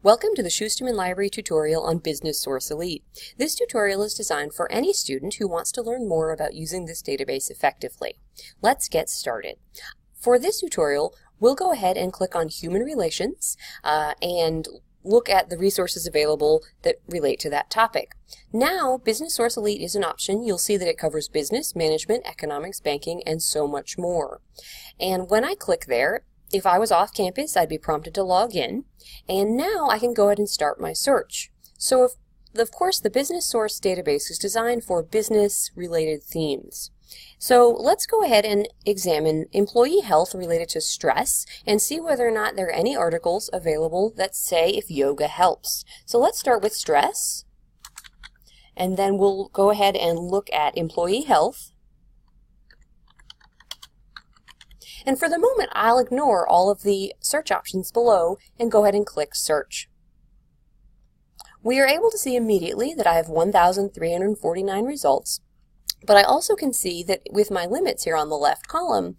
Welcome to the Schusterman Library tutorial on Business Source Elite. This tutorial is designed for any student who wants to learn more about using this database effectively. Let's get started. For this tutorial, we'll go ahead and click on Human Relations and look at the resources available that relate to that topic. Now, Business Source Elite is an option. You'll see that it covers business, management, economics, banking, and so much more. And when I click there, if I was off campus, I'd be prompted to log in, and now I can go ahead and start my search. So of course, the Business Source database is designed for business-related themes. So let's go ahead and examine employee health related to stress and see whether or not there are any articles available that say if yoga helps. So let's start with stress, and then we'll go ahead and look at employee health. And for the moment, I'll ignore all of the search options below and go ahead and click Search. We are able to see immediately that I have 1,349 results, but I also can see that with my limits here on the left column,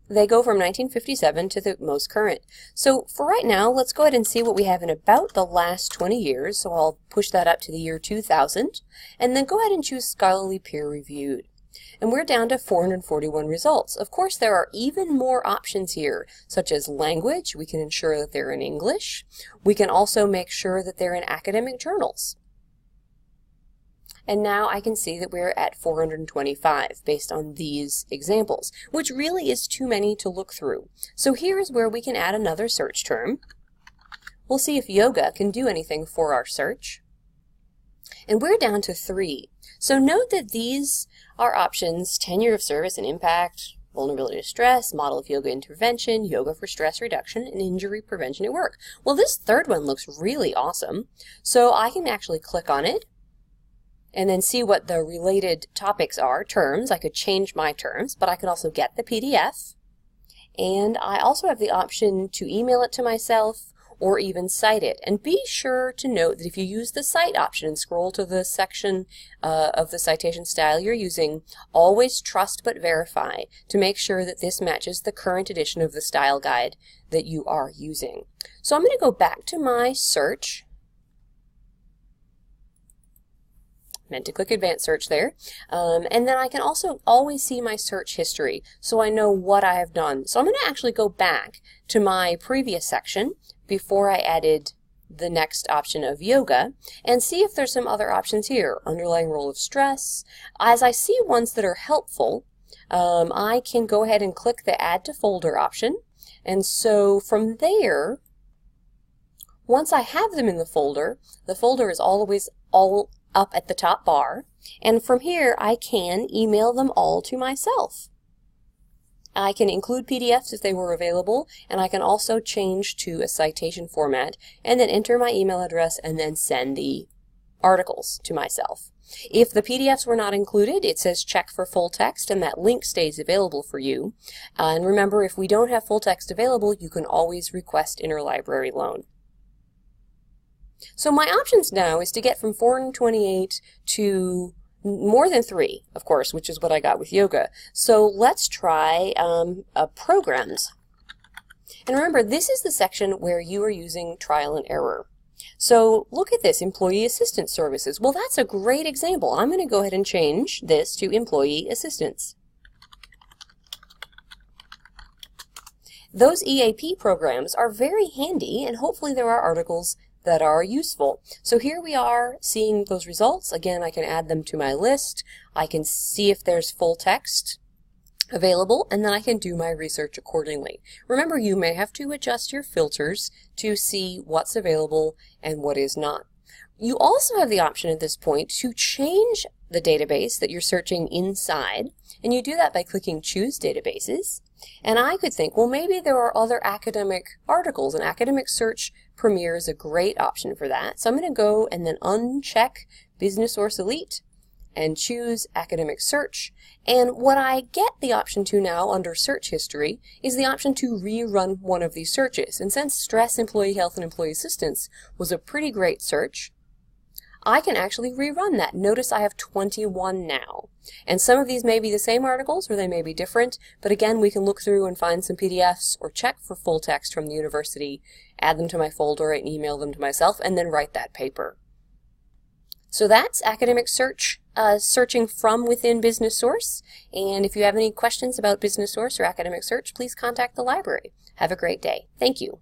they go from 1957 to the most current. So for right now, let's go ahead and see what we have in about the last 20 years. So I'll push that up to the year 2000, and then go ahead and choose Scholarly Peer Reviewed. And we're down to 441 results. Of course, there are even more options here, such as language. We can ensure that they're in English. We can also make sure that they're in academic journals. And now I can see that we're at 425 based on these examples, which really is too many to look through. So here is where we can add another search term. We'll see if yoga can do anything for our search. And we're down to 3. So note that these are options: tenure of service and impact, vulnerability to stress, model of yoga intervention, yoga for stress reduction, and injury prevention at work. Well, this third one looks really awesome. So I can actually click on it and then see what the related topics are. Terms, I could change my terms, but I could also get the PDF. And I also have the option to email it to myself or even cite it. And be sure to note that if you use the cite option and scroll to the section of the citation style you're using, always trust but verify to make sure that this matches the current edition of the style guide that you are using. So I'm going to go back to my search. Meant to click Advanced Search there. And then I can also always see my search history, so I know what I have done. So I'm going to actually go back to my previous section before I added the next option of yoga and see if there's some other options here. Underlying role of stress. As I see ones that are helpful, I can go ahead and click the Add to Folder option. And so from there, once I have them in the folder is always all up at the top bar, and from here I can email them all to myself. I can include PDFs if they were available, and I can also change to a citation format and then enter my email address and then send the articles to myself. If the PDFs were not included, it says check for full text, and that link stays available for you. And remember, if we don't have full text available, you can always request interlibrary loan. So my options now is to get from 428 to more than 3, of course, which is what I got with yoga. So let's try programs. And remember, this is the section where you are using trial and error. So look at this, employee assistance services. Well, that's a great example. I'm going to go ahead and change this to employee assistance. Those EAP programs are very handy, and hopefully there are articles that are useful. So here we are seeing those results. Again, I can add them to my list. I can see if there's full text available, and then I can do my research accordingly. Remember, you may have to adjust your filters to see what's available and what is not. You also have the option at this point to change the database that you're searching inside, and you do that by clicking Choose Databases. And I could think, well, maybe there are other academic articles, and Academic Search Premier is a great option for that. So I'm going to go and then uncheck Business Source Elite and choose Academic Search. And what I get the option to now under Search History is the option to rerun one of these searches. And since stress, employee health, and employee assistance was a pretty great search, I can actually rerun that. Notice I have 21 now. And some of these may be the same articles or they may be different, but again, we can look through and find some PDFs or check for full text from the university, add them to my folder and email them to myself, and then write that paper. So that's academic search, searching from within Business Source. And if you have any questions about Business Source or academic search, please contact the library. Have a great day. Thank you.